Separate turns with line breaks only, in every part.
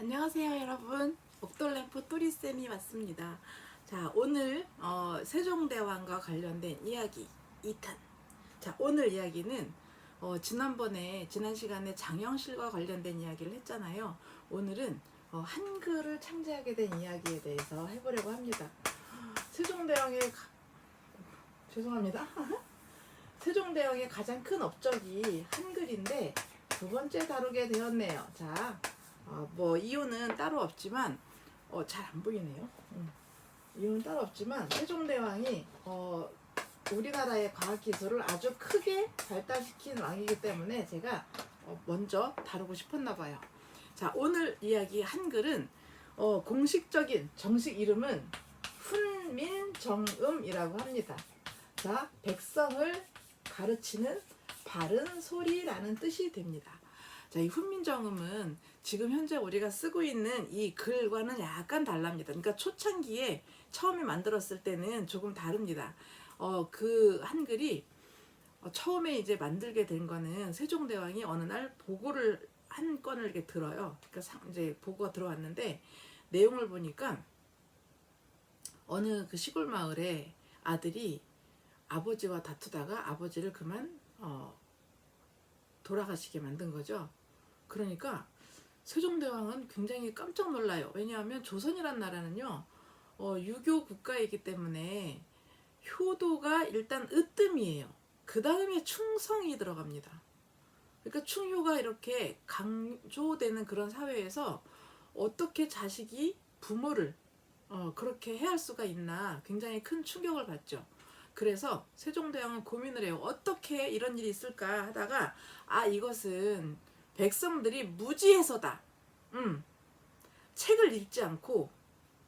안녕하세요 여러분, 옥돌램프 또리쌤이 왔습니다. 자, 오늘 세종대왕과 관련된 이야기 2탄. 자, 오늘 이야기는 지난 시간에 장영실과 관련된 이야기를 했잖아요. 오늘은 한글을 창제하게 된 이야기에 대해서 해보려고 합니다. 세종대왕의 죄송합니다. 세종대왕의 가장 큰 업적이 한글인데 두 번째 다루게 되었네요. 자, 뭐 이유는 따로 없지만 잘 안 보이네요. 이유는 따로 없지만 세종대왕이 우리나라의 과학기술을 아주 크게 발달시킨 왕이기 때문에 제가 먼저 다루고 싶었나 봐요. 자, 오늘 이야기 한글은 공식적인 정식 이름은 훈민정음이라고 합니다. 자, 백성을 가르치는 바른 소리라는 뜻이 됩니다. 자, 이 훈민정음은 지금 현재 우리가 쓰고 있는 이 글과는 약간 달랍니다. 그러니까 초창기에 처음에 만들었을 때는 조금 다릅니다. 그 한글이 처음에 이제 만들게 된 거는 세종대왕이 어느 날 보고를 한 건을 이렇게 들어요. 그러니까 이제 보고가 들어왔는데 내용을 보니까 어느 그 시골 마을에 아들이 아버지와 다투다가 아버지를 그만 돌아가시게 만든 거죠. 그러니까 세종대왕은 굉장히 깜짝 놀라요. 왜냐하면 조선이란 나라는요, 유교 국가이기 때문에 효도가 일단 으뜸이에요. 그 다음에 충성이 들어갑니다. 그러니까 충효가 이렇게 강조되는 그런 사회에서 어떻게 자식이 부모를 그렇게 해할 수가 있나 굉장히 큰 충격을 받죠. 그래서 세종대왕은 고민을 해요. 어떻게 이런 일이 있을까 하다가 이것은 백성들이 무지해서다. 책을 읽지 않고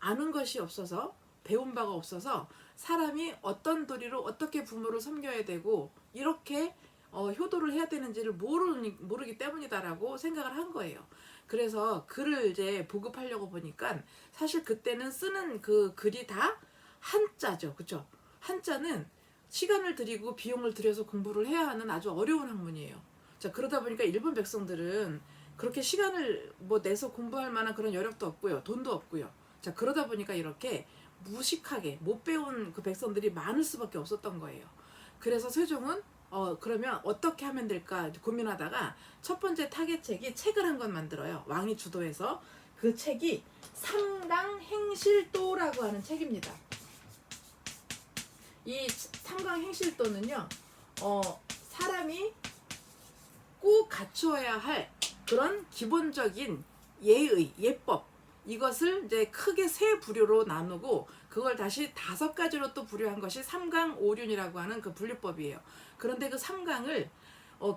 아는 것이 없어서 배운 바가 없어서 사람이 어떤 도리로 어떻게 부모를 섬겨야 되고 이렇게 효도를 해야 되는지를 모르기 때문이다라고 생각을 한 거예요. 그래서 글을 이제 보급하려고 보니까 사실 그때는 쓰는 그 글이 다 한자죠. 그렇죠? 한자는 시간을 들이고 비용을 들여서 공부를 해야 하는 아주 어려운 학문이에요. 자, 그러다 보니까 일본 백성들은 그렇게 시간을 내서 공부할 만한 그런 여력도 없고요. 돈도 없고요. 자, 그러다 보니까 이렇게 무식하게 못 배운 그 백성들이 많을 수밖에 없었던 거예요. 그래서 세종은 그러면 어떻게 하면 될까 고민하다가 첫 번째 타겟책이 책을 한 권 만들어요. 왕이 주도해서. 그 책이 삼강행실도라고 하는 책입니다. 이 삼강행실도는요, 사람이 꼭 갖추어야 할 그런 기본적인 예법, 이것을 이제 크게 세 부류로 나누고 그걸 다시 5가지로 또 분류한 것이 삼강오륜이라고 하는 그 분류법이에요. 그런데 그 삼강을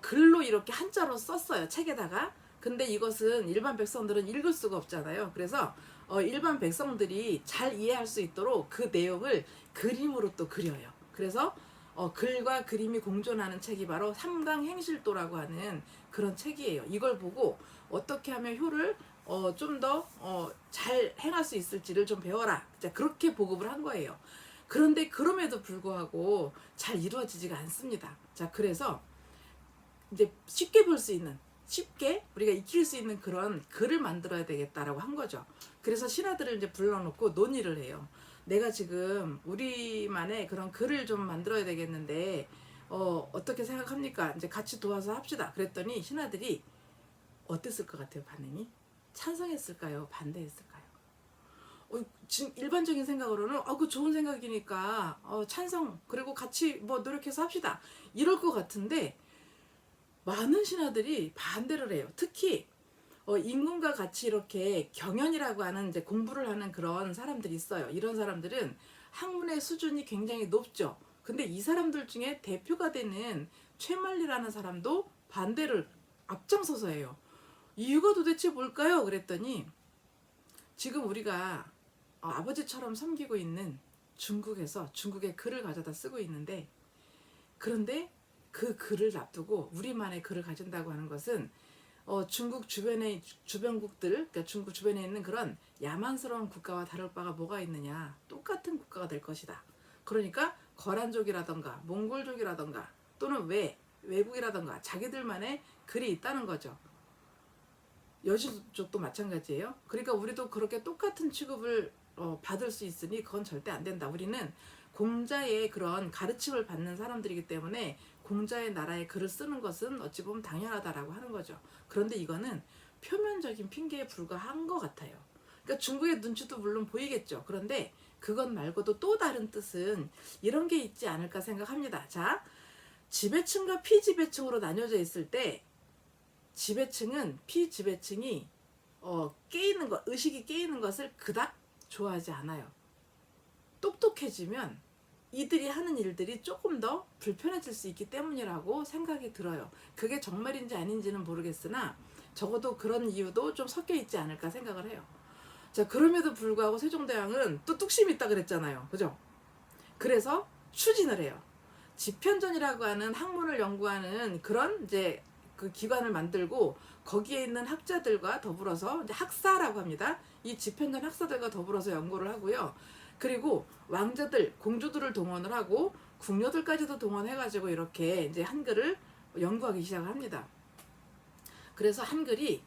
글로 이렇게 한자로 썼어요, 책에다가. 근데 이것은 일반 백성들은 읽을 수가 없잖아요. 그래서 일반 백성들이 잘 이해할 수 있도록 그 내용을 그림으로 또 그려요. 그래서 글과 그림이 공존하는 책이 바로 삼강행실도라고 하는 그런 책이에요. 이걸 보고 어떻게 하면 효를 좀 더 잘 행할 수 있을지를 좀 배워라. 자, 그렇게 보급을 한 거예요. 그런데 그럼에도 불구하고 잘 이루어지지가 않습니다. 자, 그래서 이제 쉽게 볼 수 있는, 쉽게 우리가 익힐 수 있는 그런 글을 만들어야 되겠다라고 한 거죠. 그래서 신하들을 이제 불러놓고 논의를 해요. 내가 지금 우리만의 그런 글을 좀 만들어야 되겠는데 어떻게 생각합니까? 이제 같이 도와서 합시다. 그랬더니 신하들이 어땠을 것 같아요, 반응이? 찬성했을까요? 반대했을까요? 지금 일반적인 생각으로는 그 좋은 생각이니까 찬성, 그리고 같이 노력해서 합시다, 이럴 것 같은데 많은 신하들이 반대를 해요. 특히 임금과 같이 이렇게 경연이라고 하는 이제 공부를 하는 그런 사람들이 있어요. 이런 사람들은 학문의 수준이 굉장히 높죠. 근데 이 사람들 중에 대표가 되는 최만리라는 사람도 반대를 앞장서서 해요. 이유가 도대체 뭘까요? 그랬더니 지금 우리가 아버지처럼 섬기고 있는 중국에서 중국의 글을 가져다 쓰고 있는데, 그런데 그 글을 놔두고 우리만의 글을 가진다고 하는 것은 중국 주변국들, 그러니까 중국 주변에 있는 그런 야만스러운 국가와 다를 바가 뭐가 있느냐. 똑같은 국가가 될 것이다. 그러니까 거란족이라던가 몽골족이라던가 또는 외국이라던가 자기들만의 글이 있다는 거죠. 여주족도 마찬가지예요. 그러니까 우리도 그렇게 똑같은 취급을 받을 수 있으니 그건 절대 안 된다. 우리는 공자의 그런 가르침을 받는 사람들이기 때문에 공자의 나라에 글을 쓰는 것은 어찌 보면 당연하다라고 하는 거죠. 그런데 이거는 표면적인 핑계에 불과한 것 같아요. 그러니까 중국의 눈치도 물론 보이겠죠. 그런데 그것 말고도 또 다른 뜻은 이런 게 있지 않을까 생각합니다. 자, 지배층과 피지배층으로 나뉘어져 있을 때 지배층은 피지배층이 깨이는 것, 의식이 깨이는 것을 그닥 좋아하지 않아요. 똑똑해지면 이들이 하는 일들이 조금 더 불편해질 수 있기 때문이라고 생각이 들어요. 그게 정말인지 아닌지는 모르겠으나 적어도 그런 이유도 좀 섞여 있지 않을까 생각을 해요. 자, 그럼에도 불구하고 세종대왕은 또 뚝심이 있다 그랬잖아요. 그죠? 그래서 추진을 해요. 지편전이라고 하는 학문을 연구하는 그런 이제 그 기관을 만들고 거기에 있는 학자들과 더불어서 이제 학사라고 합니다. 이 지편전 학사들과 더불어서 연구를 하고요. 그리고 왕자들, 공주들을 동원을 하고 궁녀들까지도 동원해가지고 이렇게 이제 한글을 연구하기 시작을 합니다. 그래서 한글이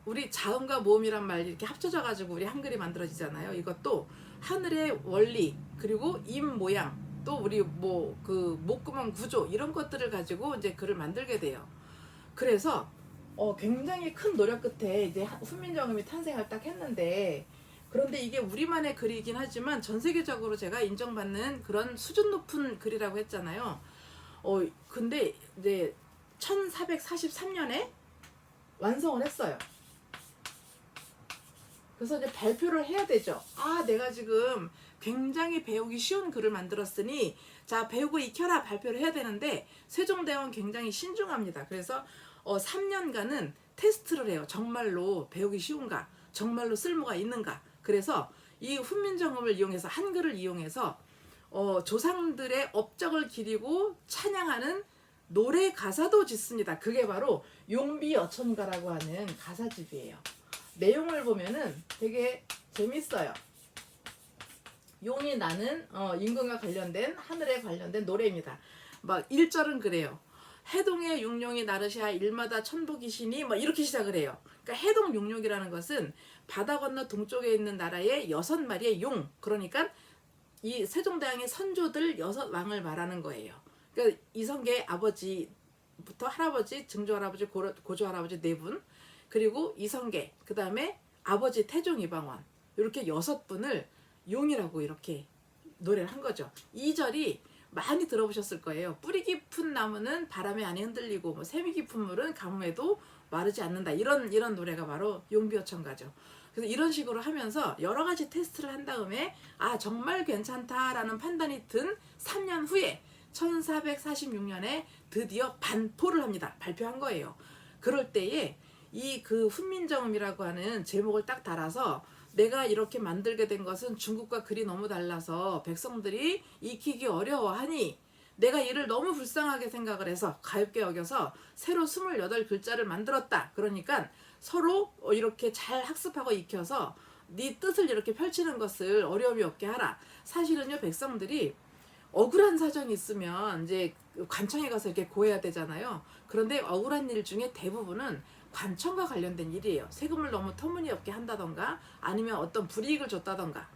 우리 자음과 모음이란 말 이렇게 합쳐져가지고 우리 한글이 만들어지잖아요. 이것도 하늘의 원리 그리고 입 모양 또 우리 뭐 그 목구멍 구조 이런 것들을 가지고 이제 글을 만들게 돼요. 그래서 굉장히 큰 노력 끝에 이제 훈민정음이 탄생을 딱 했는데 그런데 이게 우리만의 글이긴 하지만 전 세계적으로 제가 인정받는 그런 수준 높은 글이라고 했잖아요. 근데 이제 1443년에 완성을 했어요. 그래서 이제 발표를 해야 되죠. 아, 내가 지금 굉장히 배우기 쉬운 글을 만들었으니 자, 배우고 익혀라 발표를 해야 되는데 세종대왕은 굉장히 신중합니다. 그래서 3년간은 테스트를 해요. 정말로 배우기 쉬운가? 정말로 쓸모가 있는가? 그래서 이 훈민정음을 이용해서 한글을 이용해서 조상들의 업적을 기리고 찬양하는 노래 가사도 짓습니다. 그게 바로 용비어천가라고 하는 가사집이에요. 내용을 보면은 되게 재밌어요. 용이 나는 임금과 관련된 하늘에 관련된 노래입니다. 막 1절은 그래요. 해동의 육룡이 나르샤 일마다 천복이시니 막 이렇게 시작을 해요. 그러니까 해동 육룡이라는 것은 바다 건너 동쪽에 있는 나라의 6마리의 용, 그러니까 이 세종대왕의 선조들 6왕을 말하는 거예요. 그러니까 이성계의 아버지부터 할아버지, 증조할아버지, 고조할아버지 4분, 그리고 이성계, 그 다음에 아버지 태종 이방원, 이렇게 6분을 용이라고 이렇게 노래를 한 거죠. 2절이 많이 들어보셨을 거예요. 뿌리 깊은 나무는 바람에 안 흔들리고 뭐 샘이 깊은 물은 가뭄에도 마르지 않는다. 이런 노래가 바로 용비어천가죠. 그래서 이런 식으로 하면서 여러 가지 테스트를 한 다음에 아, 정말 괜찮다라는 판단이 든 3년 후에 1446년에 드디어 반포를 합니다. 발표한 거예요. 그럴 때에 이 그 훈민정음이라고 하는 제목을 딱 달아서 내가 이렇게 만들게 된 것은 중국과 글이 너무 달라서 백성들이 익히기 어려워하니 내가 이를 너무 불쌍하게 생각을 해서 가엾게 여겨서 새로 28글자를 만들었다. 그러니까 서로 이렇게 잘 학습하고 익혀서 네 뜻을 이렇게 펼치는 것을 어려움이 없게 하라. 사실은요, 백성들이 억울한 사정이 있으면 이제 관청에 가서 이렇게 고해야 되잖아요. 그런데 억울한 일 중에 대부분은 관청과 관련된 일이에요. 세금을 너무 터무니없게 한다던가 아니면 어떤 불이익을 줬다던가.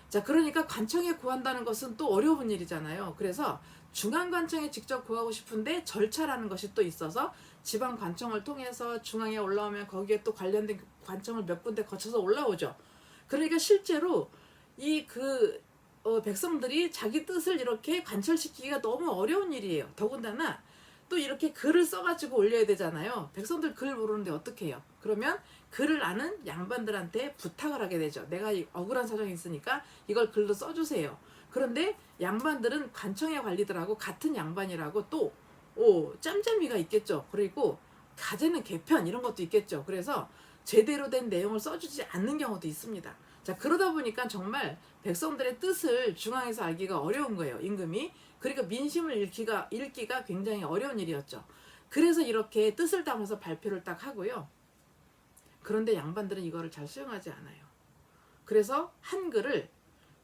자, 그러니까 관청에 고한다는 것은 또 어려운 일이잖아요. 그래서 중앙관청에 직접 고하고 싶은데 절차라는 것이 또 있어서 지방관청을 통해서 중앙에 올라오면 거기에 또 관련된 관청을 몇 군데 거쳐서 올라오죠. 그러니까 실제로 이 백성들이 자기 뜻을 이렇게 관철시키기가 너무 어려운 일이에요. 더군다나 또 이렇게 글을 써가지고 올려야 되잖아요. 백성들 글 모르는데 어떻게 해요? 그러면 글을 아는 양반들한테 부탁을 하게 되죠. 내가 억울한 사정이 있으니까 이걸 글로 써주세요. 그런데 양반들은 관청의 관리들하고 같은 양반이라고 또 짬짬이가 있겠죠. 그리고 가재는 개편 이런 것도 있겠죠. 그래서 제대로 된 내용을 써주지 않는 경우도 있습니다. 자, 그러다 보니까 정말 백성들의 뜻을 중앙에서 알기가 어려운 거예요, 임금이. 그러니까 민심을 읽기가 굉장히 어려운 일이었죠. 그래서 이렇게 뜻을 담아서 발표를 딱 하고요. 그런데 양반들은 이거를 잘 수용하지 않아요. 그래서 한글을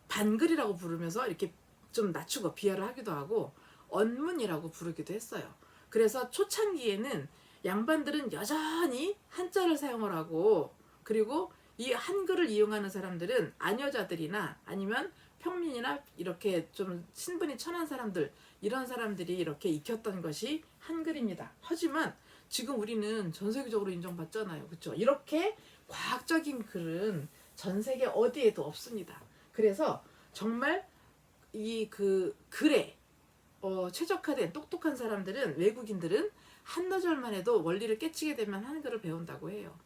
반글이라고 부르면서 이렇게 좀 낮추고 비하를 하기도 하고 언문이라고 부르기도 했어요. 그래서 초창기에는 양반들은 여전히 한자를 사용을 하고, 그리고 이 한글을 이용하는 사람들은 아녀자들이나 아니면 평민이나 이렇게 좀 신분이 천한 사람들, 이런 사람들이 이렇게 익혔던 것이 한글입니다. 하지만 지금 우리는 전 세계적으로 인정받잖아요. 그렇죠? 이렇게 과학적인 글은 전 세계 어디에도 없습니다. 그래서 정말 이 그 글에 최적화된 똑똑한 사람들은, 외국인들은 한나절만 해도 원리를 깨치게 되면 한글을 배운다고 해요.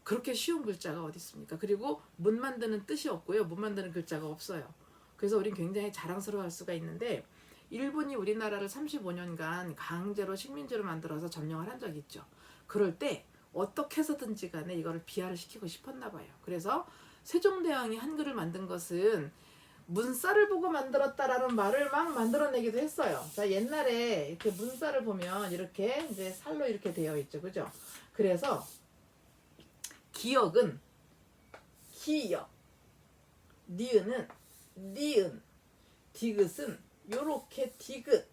그렇게 쉬운 글자가 어디 있습니까? 그리고 못 만드는 뜻이 없고요. 못 만드는 글자가 없어요. 그래서 우린 굉장히 자랑스러워할 수가 있는데, 일본이 우리나라를 35년간 강제로 식민지로 만들어서 점령을 한 적이 있죠. 그럴 때 어떻게 해서든지 간에 이거를 비하를 시키고 싶었나 봐요. 그래서 세종대왕이 한글을 만든 것은 문살을 보고 만들었다라는 말을 막 만들어내기도 했어요. 자, 옛날에 이렇게 문살을 보면 이렇게 이제 살로 이렇게 되어 있죠. 그죠? 그래서 기역은 기역, 니은은 니은, 디귿은 요렇게 디귿,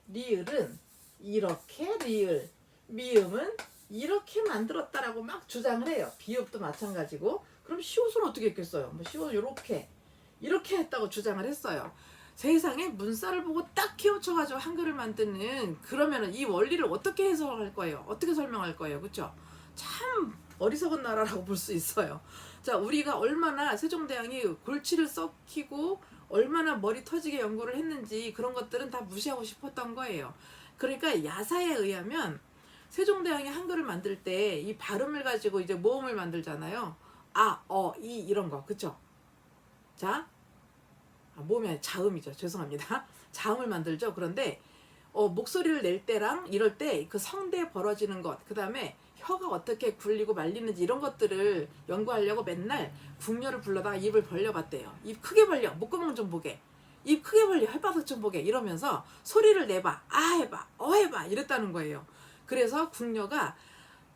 리을은 이렇게 리을, 미음은 이렇게 만들었다라고 막 주장을 해요. 비읍도 마찬가지고. 그럼 시옷은 어떻게 했겠어요? 뭐 시옷 요렇게 이렇게 했다고 주장을 했어요. 세상에 문살을 보고 딱 키워쳐가지고 한글을 만드는, 그러면은 이 원리를 어떻게 해석할 거예요? 어떻게 설명할 거예요? 그렇죠? 참 어리석은 나라라고 볼 수 있어요. 자, 우리가 얼마나 세종대왕이 골치를 썩히고 얼마나 머리 터지게 연구를 했는지 그런 것들은 다 무시하고 싶었던 거예요. 그러니까 야사에 의하면 세종대왕이 한글을 만들 때 이 발음을 가지고 이제 모음을 만들잖아요. 아, 이 이런 거, 그쵸? 자, 모음이 아니라 자음이죠. 죄송합니다. 자음을 만들죠. 그런데 목소리를 낼 때랑 이럴 때 그 성대 벌어지는 것, 그 다음에 혀가 어떻게 굴리고 말리는지 이런 것들을 연구하려고 맨날 궁녀를 불러다가 입을 벌려봤대요. 입 크게 벌려, 목구멍 좀 보게, 입 크게 벌려, 혓바닥 좀 보게, 이러면서 소리를 내봐, 아 해봐, 해봐, 이랬다는 거예요. 그래서 궁녀가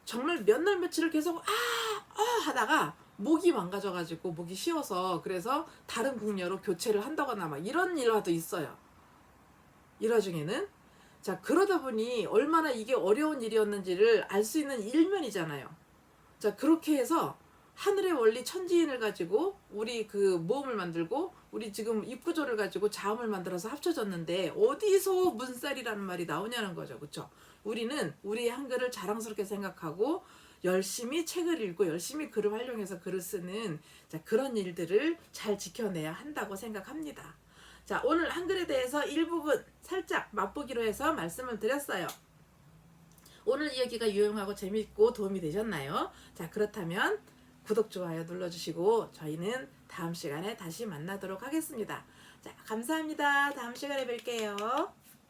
정말 몇 날 며칠을 계속 하다가 목이 망가져가지고 목이 쉬어서, 그래서 다른 궁녀로 교체를 한다거나 막 이런 일화도 있어요. 일화 중에는. 자, 그러다 보니 얼마나 이게 어려운 일이었는지를 알 수 있는 일면이잖아요. 자, 그렇게 해서 하늘의 원리 천지인을 가지고 우리 그 모음을 만들고, 우리 지금 입구조를 가지고 자음을 만들어서 합쳐졌는데 어디서 문살이라는 말이 나오냐는 거죠. 그렇죠? 우리는 우리의 한글을 자랑스럽게 생각하고 열심히 책을 읽고 열심히 글을 활용해서 글을 쓰는, 자, 그런 일들을 잘 지켜내야 한다고 생각합니다. 자, 오늘 한글에 대해서 일부분 살짝 맛보기로 해서 말씀을 드렸어요. 오늘 이야기가 유용하고 재밌고 도움이 되셨나요? 자, 그렇다면 구독, 좋아요 눌러주시고 저희는 다음 시간에 다시 만나도록 하겠습니다. 자, 감사합니다. 다음 시간에 뵐게요.